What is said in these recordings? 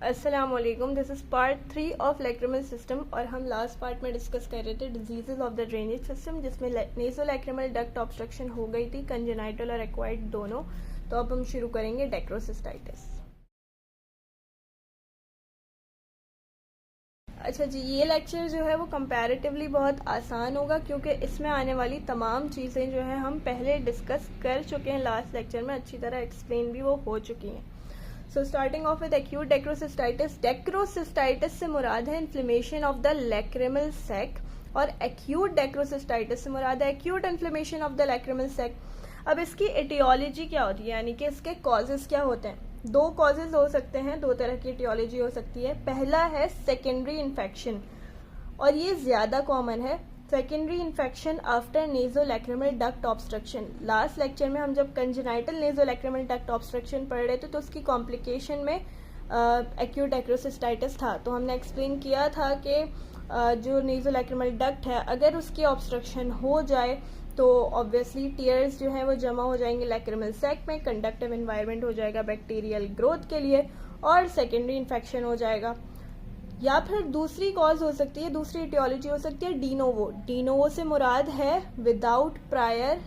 अस्सलाम वालेकुम, this is part 3 of lacrimal system और हम लास्ट पार्ट में डिस्कस कर रहे थे diseases of the drainage system, जिसमें नेसोलैक्रिमल डक्ट ऑब्स्ट्रक्शन हो गई थी, कंजेनाइटल और एक्वायर्ड दोनों। तो अब हम शुरू करेंगे डेक्रोसिस्टाइटिस। अच्छा जी, ये लेक्चर जो है वो कंपैरेटिवली बहुत आसान होगा क्योंकि इसमें आने वाली तमाम चीज़ें जो है हम पहले डिस्कस कर चुके हैं लास्ट लेक्चर में, अच्छी तरह एक्सप्लेन भी वो हो चुकी हैं। So starting off with acute dacryocystitis. Dacryocystitis से मुराद है inflammation of the lacrimal sac, और एक्यूट डेक्रोसिस्टाइटिस से मुराद है acute inflammation of the lacrimal sac. अब इसकी एटियोलॉजी क्या होती है, यानी कि इसके कॉजेज क्या होते हैं। दो कॉजेज हो सकते हैं, दो तरह की एटियोलॉजी हो सकती है। पहला है सेकेंडरी इन्फेक्शन, और ये ज़्यादा कॉमन है। Secondary infection after nasolacrimal duct obstruction. Last lecture में हम जब कंजेनाइटल नेजोलैक्रिमल डक्ट ऑब्स्ट्रक्शन पढ़ रहे थे तो उसकी कॉम्प्लिकेशन में एक्यूट डेक्रोसिस्टाइटिस था। तो हमने एक्सप्लेन किया था कि जो नेजोलैक्रिमल डक्ट है, अगर उसकी ऑब्स्ट्रक्शन हो जाए तो ऑब्वियसली टीयर्स जो हैं वो जमा हो जाएंगे लैक्रिमल सैक में, कंडक्टिव एनवायरनमेंट हो जाएगा बैक्टीरियल ग्रोथ के लिए, और सेकेंडरी इन्फेक्शन हो जाएगा। या फिर दूसरी कॉज हो सकती है, दूसरी इटियोलॉजी हो सकती है डीनोवो। डीनोवो से मुराद है without prior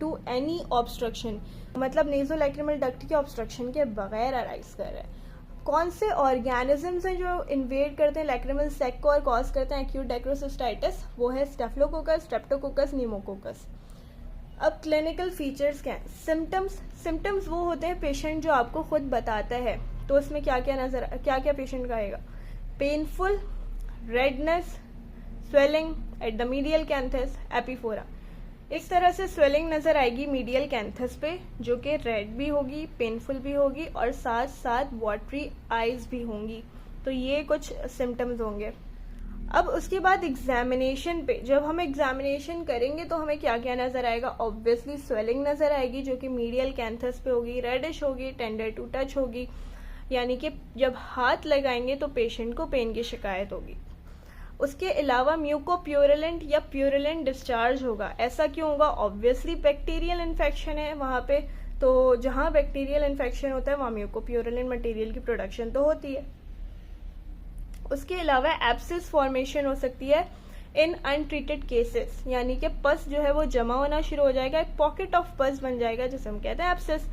to any obstruction, मतलब नेजोलैक्रिमल डक्ट के ऑब्स्ट्रक्शन के बगैर अराइज कर रहा है। कौन से ऑर्गेनिजम्स हैं जो इन्वेड करते हैं लैक्रिमल सैक को और कॉज करते हैं एक्यूट डेक्रोसिस्टाइटिस? वो है स्टेफिलोकोकस, स्ट्रेप्टोकोकस, न्यूमोकोकस। अब क्लिनिकल फीचर्स क्या हैं? सिम्टम्स वो होते हैं पेशेंट जो आपको खुद बताता है। तो उसमें क्या क्या पेशेंट कहेगा? Painful, redness, swelling at the medial canthus, epiphora. इस तरह से स्वेलिंग नजर आएगी मीडियल कैंथस पे, जो कि रेड भी होगी, पेनफुल भी होगी, और साथ साथ वाटरी आईज भी होंगी। तो ये कुछ सिम्टम्स होंगे। अब उसके बाद एग्जामिनेशन पे, जब हम एग्जामिनेशन करेंगे तो हमें क्या क्या नजर आएगा? ऑब्वियसली स्वेलिंग नजर आएगी जो कि मीडियल कैंथस पे होगी, रेडिश होगी, टेंडर टू टच होगी, यानी कि जब हाथ लगाएंगे तो पेशेंट को पेन की शिकायत होगी। उसके अलावा म्यूकोप्यूरेलेंट या प्यूरेलेंट डिस्चार्ज होगा। ऐसा क्यों होगा? ऑब्वियसली बैक्टीरियल इन्फेक्शन है वहाँ पे, तो जहाँ बैक्टीरियल इन्फेक्शन होता है वहाँ म्यूकोप्यूरेलेंट मटेरियल की प्रोडक्शन तो होती है। उसके अलावा एब्सिस फॉर्मेशन हो सकती है इन अनट्रीटेड केसेस, यानी कि पस जो है वो जमा होना शुरू हो जाएगा, एक पॉकेट ऑफ पस बन जाएगा जिसे हम कहते हैं एब्सिस।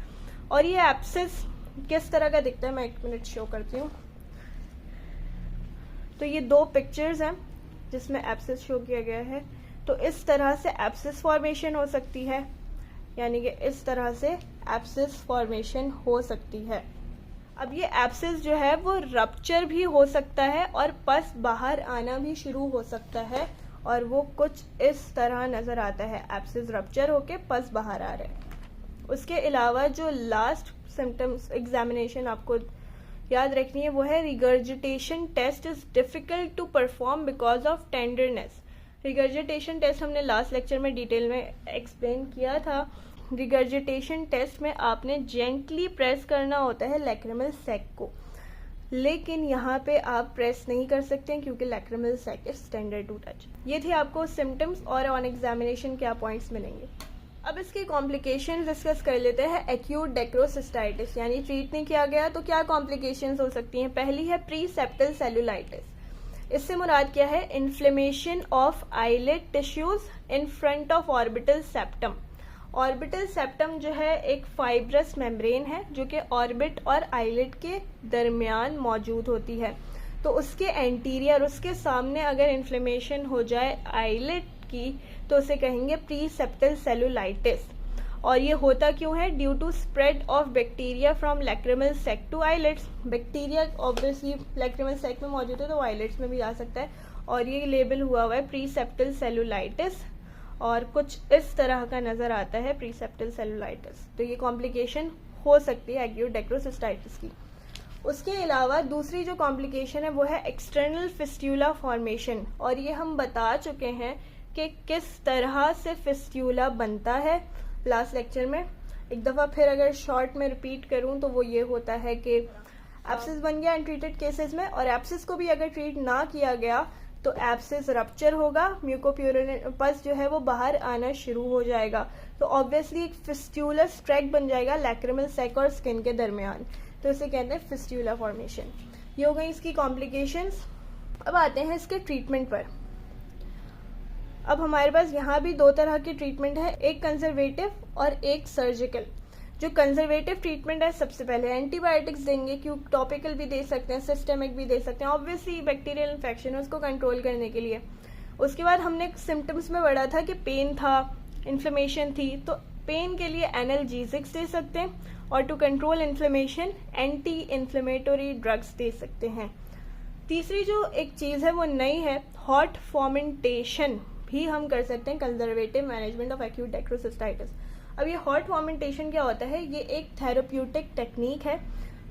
और ये एब्सिस किस तरह का दिखता है मैं 1 मिनट शो करती हूँ। तो ये 2 पिक्चर्स हैं जिसमें एब्सिस शो किया गया है। तो इस तरह से एब्सिस फॉर्मेशन हो सकती है, यानी कि इस तरह से एब्सिस फॉर्मेशन हो सकती है। अब ये एब्सिस जो है वो रप्चर भी हो सकता है और पस बाहर आना भी शुरू हो सकता है, और वो कुछ इस तरह नजर आता है, एब्सिस रप्चर होके पस बाहर आ रहा है। उसके अलावा जो लास्ट सिम्टम्स एग्जामिनेशन आपको याद रखनी है वो है regurgitation test is difficult to perform because of tenderness. Regurgitation test हमने लास्ट लेक्चर में डिटेल में एक्सप्लेन किया था। रिगर्जिटेशन टेस्ट में आपने जेंटली प्रेस करना होता है लैक्रिमल सैक को, लेकिन यहाँ पे आप प्रेस नहीं कर सकते हैं क्योंकि lacrimal sac is tender to touch. ये थे आपको सिम्टम्स, और ऑन एग्जामिनेशन क्या पॉइंट्स मिलेंगे। अब इसकी कॉम्प्लिकेशंस डिस्कस कर लेते हैं। एक्यूट डेक्रोसिस्टाइटिस यानी ट्रीट नहीं किया गया तो क्या कॉम्प्लिकेशंस हो सकती हैं? पहली है प्री सेप्टल सेलुलाइटिस। इससे मुराद क्या है? Inflammation of eyelid tissues in front of orbital septum. Orbital septum जो है एक फाइब्रस मेम्ब्रेन है जो कि ऑर्बिट और आईलिड के दरमियान मौजूद होती है। तो उसके एंटीरियर, उसके सामने अगर इन्फ्लेमेशन हो जाए आईलिड की तो उसे कहेंगे प्री सेप्टल सेलुलाइटिस। और ये होता क्यों है? Due to spread of bacteria from lacrimal sac to eyelids. Bacteria obviously lacrimal sac में मौजूद है तो आईलिड्स में भी आ सकता है, और ये लेबल हुआ हुआ है प्री सेप्टल सेलुलाइटिस, और कुछ इस तरह का नजर आता है प्री सेप्टल सेलुलाइटिस। तो ये कॉम्प्लिकेशन हो सकती है एक्यूट डेक्रोसिस्टाइटिस की। उसके अलावा दूसरी जो कॉम्प्लिकेशन है वो है एक्सटर्नल फिस्ट्यूला फॉर्मेशन, और ये हम बता चुके हैं कि किस तरह से फिस्ट्यूला बनता है लास्ट लेक्चर में। एक दफ़ा फिर अगर शॉर्ट में रिपीट करूं तो वो ये होता है कि एब्सिस बन गया अनट्रीटेड केसेस में, और एब्सिस को भी अगर ट्रीट ना किया गया तो एब्सिस रप्चर होगा, म्यूकोप्यूरेलेंट पस जो है वो बाहर आना शुरू हो जाएगा। तो ऑब्वियसली एक फिस्ट्यूलस ट्रैक बन जाएगा लैक्रिमल सैक और स्किन के दरमियान, तो इसे कहते हैं फिस्ट्यूला फॉर्मेशन। ये हो गई इसकी कॉम्प्लिकेशंस। अब आते हैं इसके ट्रीटमेंट पर। अब हमारे पास यहाँ भी दो तरह की ट्रीटमेंट है, एक कंजर्वेटिव और एक सर्जिकल। जो कंजर्वेटिव ट्रीटमेंट है, सबसे पहले एंटीबायोटिक्स देंगे, क्यों टॉपिकल भी दे सकते हैं, सिस्टमिक भी दे सकते हैं, ऑब्वियसली बैक्टीरियल इन्फेक्शन है उसको कंट्रोल करने के लिए। उसके बाद हमने सिम्टम्स में पढ़ा था कि पेन था, इन्फ्लेमेशन थी, तो पेन के लिए एनाल्जेसिक्स दे सकते हैं और to control inflammation anti inflammatory drugs दे सकते हैं। तीसरी जो एक चीज़ है वो नई है, हॉट फॉर्मेंटेशन भी हम कर सकते हैं, कंजर्वेटिव मैनेजमेंट ऑफ एक्यूट डेक्रोसिस्टाइटिस। अब ये हॉट फॉर्मेंटेशन क्या होता है, ये एक थेरेप्यूटिक टेक्निक है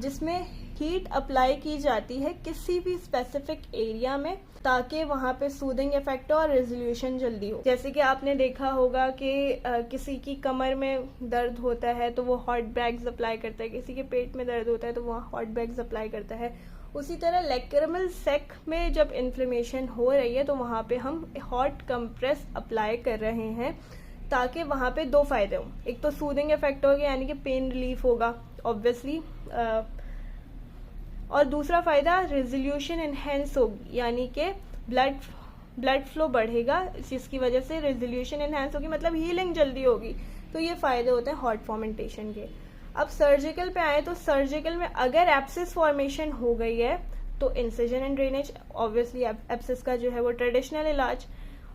जिसमें हीट अप्लाई की जाती है किसी भी स्पेसिफिक एरिया में ताकि वहाँ पे सूदिंग इफेक्ट हो और रेजोल्यूशन जल्दी हो। जैसे कि आपने देखा होगा कि किसी की कमर में दर्द होता है तो वो हॉट बैग्स अप्लाई करता है, किसी के पेट में दर्द होता है तो वहाँ हॉट बैग्स अप्लाई करता है। उसी तरह लैक्रिमल सैक में जब इन्फ्लेमेशन हो रही है तो वहाँ पे हम हॉट कंप्रेस अप्लाई कर रहे हैं ताकि वहाँ पे दो फायदे हों, एक तो सूदिंग इफेक्ट होगा यानी कि पेन रिलीफ होगा ऑब्वियसली, और दूसरा फायदा रेजोल्यूशन एनहेंस होगी यानी कि ब्लड फ्लो बढ़ेगा जिसकी वजह से रेजोल्यूशन एनहेंस होगी, मतलब हीलिंग जल्दी होगी। तो ये फायदे होते हैं हॉट फॉर्मेंटेशन के। अब सर्जिकल पे आए तो सर्जिकल में अगर एब्सिस फॉर्मेशन हो गई है तो incision and drainage, obviously abscess का जो है वो ट्रेडिशनल इलाज,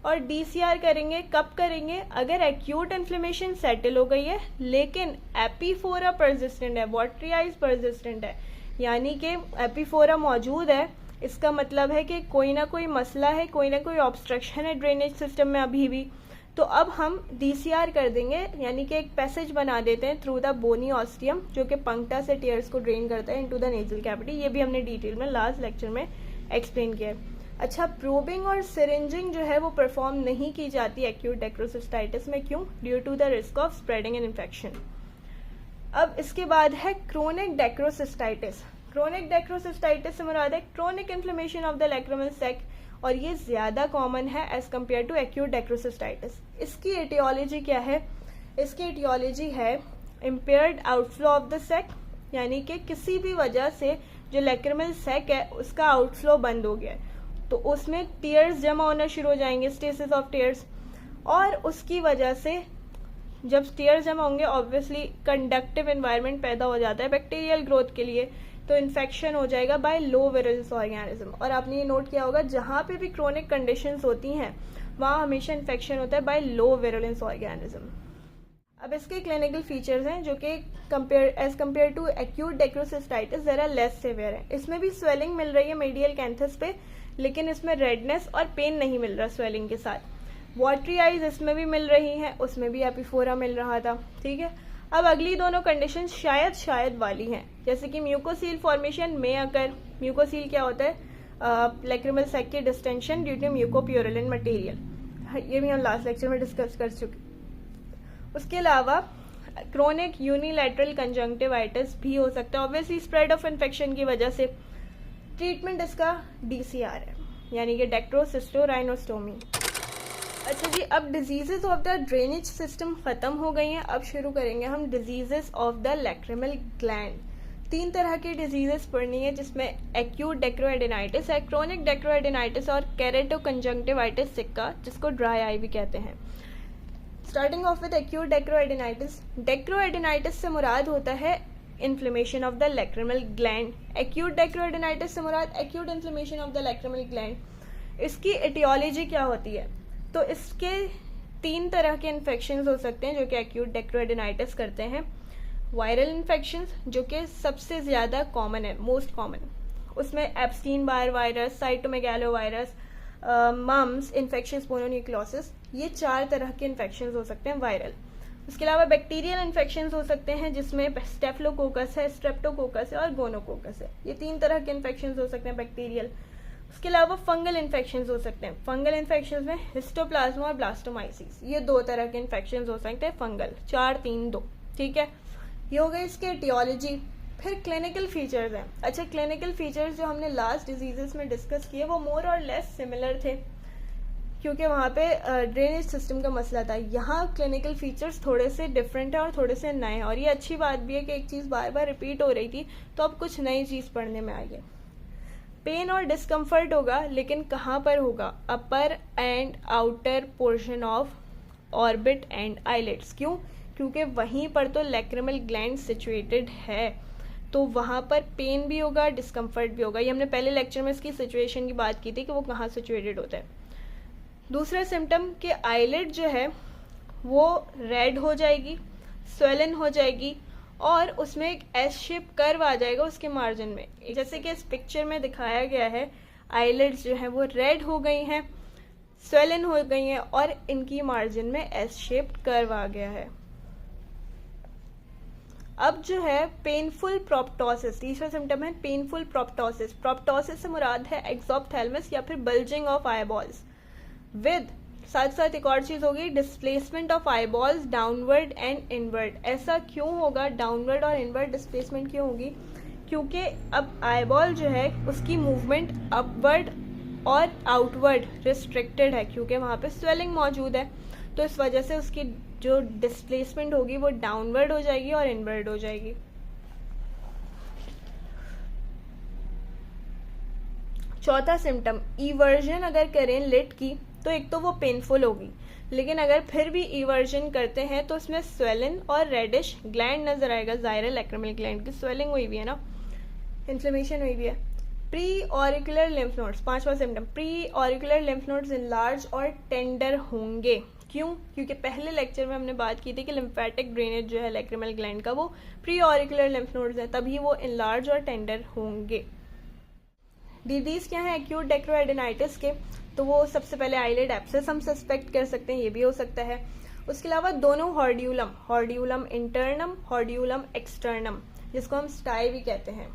और DCR करेंगे। कब करेंगे, अगर एक्यूट इन्फ्लेमेशन सेटल हो गई है लेकिन एपीफोरा परसिस्टेंट है, वाटरी आइज परसिस्टेंट है, यानी कि एपीफोरा मौजूद है, इसका मतलब है कि कोई ना कोई मसला है, कोई ना कोई ऑब्स्ट्रक्शन है ड्रेनेज सिस्टम में अभी भी। तो अब हम DCR कर देंगे, यानी कि एक पैसेज बना देते हैं थ्रू द बोनी ऑस्टियम जो कि पंक्टा से टीयर्स को ड्रेन करता है इनटू द नेजल कैविटी। ये भी हमने डिटेल में लास्ट लेक्चर में एक्सप्लेन किया है। अच्छा, प्रोबिंग और सिरिंजिंग जो है वो परफॉर्म नहीं की जाती एक्यूट डेक्रोसिस्टाइटिस में, क्यों? Due to the risk of spreading an infection. अब इसके बाद है क्रोनिक डेक्रोसिस्टाइटिस। क्रोनिक डेक्रोसिस्टाइटिस से मुराद है chronic inflammation of the lacrimal sac, और ये ज़्यादा कॉमन है as compare to acute dacryocystitis. इसकी एटियोलॉजी क्या है? इसकी एटियोलॉजी है impaired outflow of the sac, यानी कि किसी भी वजह से जो लैक्रिमल सैक है उसका आउटफ्लो बंद हो गया है तो उसमें टीयर्स जमा होना शुरू हो जाएंगे, स्टेसिस ऑफ टीयर्स, और उसकी वजह से जब टीयर्स जमा होंगे ऑब्वियसली कंडक्टिव एनवायरनमेंट पैदा हो जाता है बैक्टीरियल ग्रोथ के लिए, तो इन्फेक्शन हो जाएगा बाय लो विरुलेंस ऑर्गेनिज्म। और आपने ये नोट किया होगा जहाँ पे भी क्रोनिक कंडीशंस होती हैं वहाँ हमेशा इन्फेक्शन होता है बाय लो विरुलेंस ऑर्गेनिज्म। अब इसके क्लिनिकल फीचर्स हैं जो कि एज कम्पेयर टू एक्यूट डेक्रोसिस्टाइटिस ज़रा लेस सिवियर है। इसमें भी स्वेलिंग मिल रही है मेडियल कैंथस पे, लेकिन इसमें रेडनेस और पेन नहीं मिल रहा स्वेलिंग के साथ। वाटरी आइज इसमें भी मिल रही हैं, उसमें भी एपीफोरा मिल रहा था, ठीक है। अब अगली दोनों कंडीशन शायद वाली हैं, जैसे कि म्यूकोसील फॉर्मेशन में अगर म्यूकोसील क्या होता है, लैक्रिमल सैक की डिस्टेंशन ड्यू टू म्यूकोप्यूरिन मटेरियल, ये भी हम लास्ट लेक्चर में डिस्कस कर चुके। उसके अलावा क्रोनिक यूनिलैटरल कंजंक्टिवाइटिस भी हो सकता है, ऑब्वियसली स्प्रेड ऑफ इन्फेक्शन की वजह से। ट्रीटमेंट इसका DCR है, यानी कि डेक्ट्रोसिस्टोराइनोस्टोमी। अच्छा जी, अब diseases of the drainage system खत्म हो गई हैं, अब शुरू करेंगे हम diseases of the lacrimal gland. 3 तरह की डिजीजेस पढ़नी है जिसमें एक्यूट डेक्रोएडेनाइटिस है, क्रोनिक डेक्रोएडेनाइटिस और केरेटोकंजंक्टिवाइटिस सिक्का, जिसको ड्राई आई भी कहते हैं। Starting off with acute dacryoadenitis. Dacryoadenitis से मुराद होता है inflammation of the lacrimal gland. Acute dacryoadenitis से मुराद acute inflammation of the lacrimal gland. इसकी एटियोलॉजी क्या होती है? तो इसके 3 तरह के इन्फेक्शंस हो सकते हैं जो कि एक्यूट डेक्रोएडेनाइटिस करते हैं। वायरल इन्फेक्शंस जो कि सबसे ज़्यादा कॉमन है, मोस्ट कॉमन, उसमें Epstein Barr virus, cytomegalo virus, mumps, infections mononucleosis, ये 4 तरह के इन्फेक्शंस हो सकते हैं वायरल। उसके अलावा बैक्टीरियल इन्फेक्शंस हो सकते हैं जिसमें स्टेफिलोकोकस है, स्ट्रेप्टोकोकस है और गोनोकोकस है, ये 3 तरह के इन्फेक्शंस हो सकते हैं बैक्टीरियल। उसके अलावा फंगल इन्फेक्शंस हो सकते हैं। फंगल इन्फेक्शंस में हिस्टोप्लाज्मा और ब्लास्टोमाइसिस, ये 2 तरह के इन्फेक्शंस हो सकते हैं फंगल। 4 3 2, ठीक है। ये हो गई इसके एटियोलॉजी। फिर क्लिनिकल फीचर्स हैं। अच्छा, क्लिनिकल फीचर्स जो हमने लास्ट डिजीजेस में डिस्कस किए वो मोर और लेस सिमिलर थे क्योंकि वहाँ पे ड्रेनेज सिस्टम का मसला था। यहाँ क्लिनिकल फीचर्स थोड़े से डिफरेंट है और थोड़े से नए हैं, और ये अच्छी बात भी है कि एक चीज़ बार बार रिपीट हो रही थी तो अब कुछ नई चीज़ पढ़ने में आई है। पेन और डिस्कम्फर्ट होगा, लेकिन कहाँ पर होगा? Upper and outer portion of orbit and eyelids. क्यों? क्योंकि वहीं पर तो लैक्रिमल ग्लैंड सिचुएटेड है, तो वहाँ पर पेन भी होगा, डिस्कम्फर्ट भी होगा। ये हमने पहले लेक्चर में इसकी सिचुएशन की बात की थी कि वो कहाँ सिचुएटेड होता है। दूसरा सिम्टम कि आईलिड जो है वो रेड हो जाएगी, स्वेलन हो जाएगी और उसमें एक एस शेप कर्व आ जाएगा उसके मार्जिन में, जैसे कि इस पिक्चर में दिखाया गया है। आईलिड्स जो है वो रेड हो गई हैं, स्वेलन हो गई हैं और इनकी मार्जिन में एस शेप्ड कर्व आ गया है। अब जो है पेनफुल प्रोप्टोसिस, तीसरा सिम्टम है पेनफुल प्रोप्टोसिस। प्रोप्टोसिस से मुराद है एक्सोप्थेलमस या फिर बल्जिंग ऑफ आईबॉल्स विद, साथ साथ एक और चीज होगी, displacement of eyeballs downward and inward. ऐसा क्यों होगा? डाउनवर्ड और इनवर्ड डिस्प्लेसमेंट क्यों होगी? क्योंकि अब आईबॉल जो है उसकी मूवमेंट अपवर्ड और आउटवर्ड रिस्ट्रिक्टेड है, क्योंकि वहां पे स्वेलिंग मौजूद है। तो इस वजह से उसकी जो डिस्प्लेसमेंट होगी वो डाउनवर्ड हो जाएगी और इनवर्ड हो जाएगी। चौथा सिम्टम, इवर्जन अगर करें लिड की तो एक तो वो पेनफुल होगी, लेकिन अगर फिर भी इवर्जन करते हैं तो उसमें स्वेलिन और रेडिश ग्लैंड नजर आएगा। ज़ाहिर है लैक्रिमल ग्लैंड की स्वेलिंग हुई भी है ना, इन्फ्लेमेशन हुई भी है। प्री ऑरिकुलर लिम्फ नोड्स, पांचवा symptom, pre auricular lymph nodes enlarge और टेंडर होंगे। क्यों? क्योंकि पहले लेक्चर में हमने बात की थी कि लिम्फेटिक ड्रेनेज जो है लैक्रिमल ग्लैंड का वो प्री ऑरिकुलर लिम्फ नोड्स है, तभी वो इनलार्ज और टेंडर होंगे। डिजीज क्या है एक्यूट डेक्रोएडेनाइटिस के? तो वो सबसे पहले आईलिड एब्सेस हम सस्पेक्ट कर सकते हैं, ये भी हो सकता है। उसके अलावा दोनों हॉर्ड्यूलम, हॉर्ड्यूलम इंटरनम, हॉर्ड्यूलम एक्सटर्नम, जिसको हम स्टाई भी कहते हैं।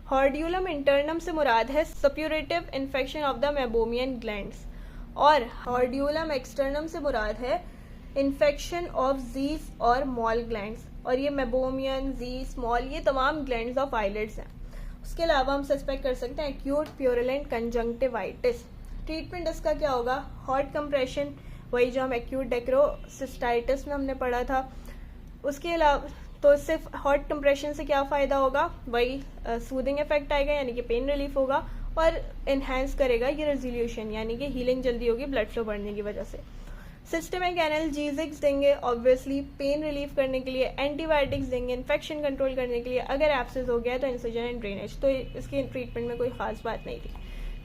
हॉर्ड्यूलम इंटरनम से मुराद है suppurative infection of the meibomian glands और हॉर्ड्यूलम एक्सटर्नम से मुराद है इन्फेक्शन ऑफ जीज और मॉल ग्लैंड्स। और ये मेबोमियन, जीज, मॉल ये तमाम ग्लैंड्स ऑफ आईलिड्स हैं। उसके अलावा हम सस्पेक्ट कर सकते हैं एक्यूट प्यूरुलेंट कंजंक्टिवाइटिस। ट्रीटमेंट इसका क्या होगा? हॉट कंप्रेशन, वही जो हम एक्यूट डेक्रोसिस्टाइटिस में हमने पढ़ा था। उसके अलावा तो सिर्फ हॉट कंप्रेशन से क्या फ़ायदा होगा? वही सूदिंग इफेक्ट आएगा, यानी कि पेन रिलीफ होगा और इन्हेंस करेगा ये रेजोल्यूशन, यानी कि हीलिंग जल्दी होगी ब्लड फ्लो बढ़ने की वजह से। सिस्टमिक एनाल्जेसिक्स देंगे ऑब्वियसली पेन रिलीफ करने के लिए, एंटीबायोटिक्स देंगे इन्फेक्शन कंट्रोल करने के लिए। अगर एब्सेस हो गया है तो इंसिजन एंड ड्रेनेज, तो इसके ट्रीटमेंट में कोई खास बात नहीं थी।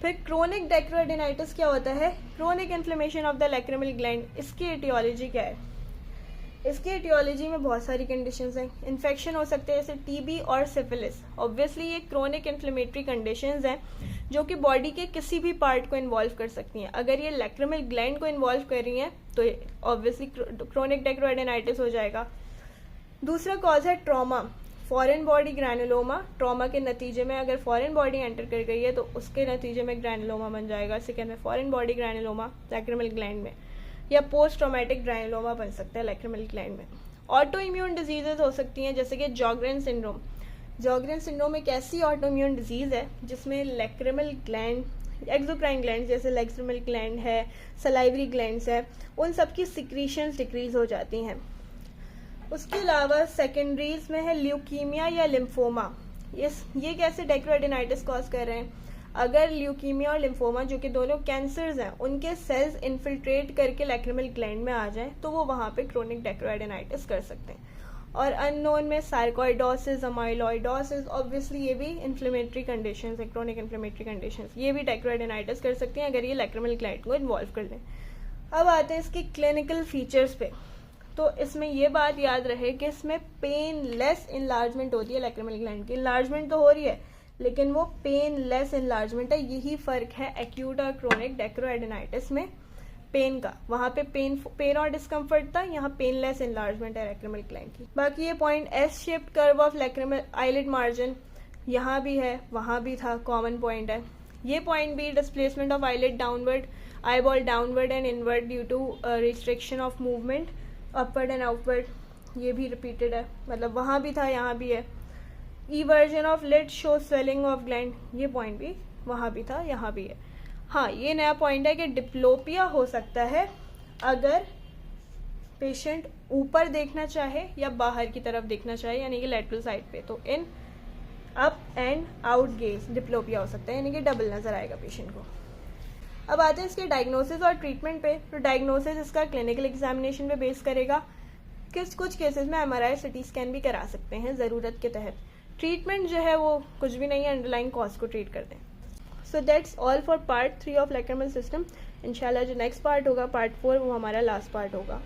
फिर क्रोनिक डेक्रोएडेनाइटिस क्या होता है? Chronic inflammation of the lacrimal gland. इसकी एटियोलॉजी क्या है? इसकी एटियोलॉजी में बहुत सारी कंडीशंस हैं। इन्फेक्शन हो सकते हैं जैसे टीबी और सिफिलिस। ऑब्वियसली ये क्रोनिक इन्फ्लेमेटरी कंडीशंस हैं जो कि बॉडी के किसी भी पार्ट को इन्वॉल्व कर सकती हैं। अगर ये लैक्रिमल ग्लैंड को इन्वॉल्व कर रही हैं तो ऑब्वियसली क्रोनिक डेक्रोएडेनाइटिस हो जाएगा। दूसरा कॉज है trauma, foreign body granuloma. Trauma के नतीजे में अगर फॉरेन बॉडी एंटर कर गई है तो उसके नतीजे में ग्रैनुलोमा बन जाएगा, इसे कहते हैं foreign body granuloma lacrimal gland में, या पोस्ट ट्रॉमेटिक ग्रैनुलोमा बन सकता है लैक्रिमल ग्लैंड में। ऑटो इम्यून डिजीजेज हो सकती हैं जैसे कि जॉगरेन सिंड्रोम। जॉगरेन सिंड्रोम एक ऐसी ऑटो इम्यून डिजीज है जिसमें लैक्रिमल ग्लैंड, एक्सोक्राइन ग्लैंड जैसे लैक्रिमल ग्लैंड है, सलाइवरी ग्लैंड्स है, उन सब की सिक्रीशंस डिक्रीज हो जाती हैं। उसके अलावा सेकेंडरीज में है ल्यूकीमिया या लिम्फोमा। ये कैसे डेक्रोएडेनाइटिस कॉज कर रहे हैं? अगर ल्यूकीमिया और लिम्फोमा जो कि दोनों कैंसर्स हैं उनके सेल्स इन्फिल्ट्रेट करके लैक्रिमल ग्लैंड में आ जाएं तो वो वहाँ पे क्रोनिक डेक्रोएडेनाइटिस कर सकते हैं। और अननोन में सार्कोइडोसिस, अमाइलॉइडोसिस, ऑब्वियसली ये भी इन्फ्लेमेटरी कंडीशंस है, क्रोनिक इन्फ्लेमेटरी कंडीशंस, ये भी डेक्रोएडेनाइटिस कर सकती हैं अगर ये लैक्रिमल ग्लैंड को इन्वॉल्व कर लें। अब आते हैं इसके क्लिनिकल फीचर्स पे। तो इसमें ये बात याद रहे कि इसमें पेन लेस इनलार्जमेंट होती है लैक्रिमल ग्लैंड की। इनलार्जमेंट तो हो रही है लेकिन वो पेन लेस इनलार्जमेंट है। यही फर्क है एक्यूट और क्रोनिक डेक्रोएडेनाइटिस में पेन का। वहां पे पेन और डिस्कम्फर्ट था, यहाँ पेन लेस इनलार्जमेंट है लैक्रिमल ग्लैंड की। बाकी ये point S shaped curve of lacrimal eyelid margin यहाँ भी है, वहां भी था, कॉमन पॉइंट है। ये पॉइंट भी displacement of eyelid downward, eyeball downward and inward due to restriction of movement upward and outward, ये भी रिपीटेड है, मतलब वहां भी था यहाँ भी है। Eversion of lid show swelling of gland, ये पॉइंट भी वहां भी था यहाँ भी है। हाँ, ये नया पॉइंट है कि डिप्लोपिया हो सकता है अगर पेशेंट ऊपर देखना चाहे या बाहर की तरफ देखना चाहे, यानी कि लेटरल साइड पे। तो in up and out gauge diplopia हो सकता है, यानी कि डबल नज़र आएगा पेशेंट को। अब आते हैं इसके डायग्नोसिस और ट्रीटमेंट पे। तो डायग्नोसिस इसका क्लिनिकल एग्जामिनेशन पे बेस करेगा। कुछ केसेस में MRI सिटी स्कैन भी करा सकते हैं ज़रूरत के तहत। ट्रीटमेंट जो है वो कुछ भी नहीं है, अंडरलाइंग कॉज को ट्रीट करते हैं। So that's all for part 3 of lacrimal system. इंशाल्लाह जो नेक्स्ट पार्ट होगा, पार्ट 4, वो हमारा लास्ट पार्ट होगा।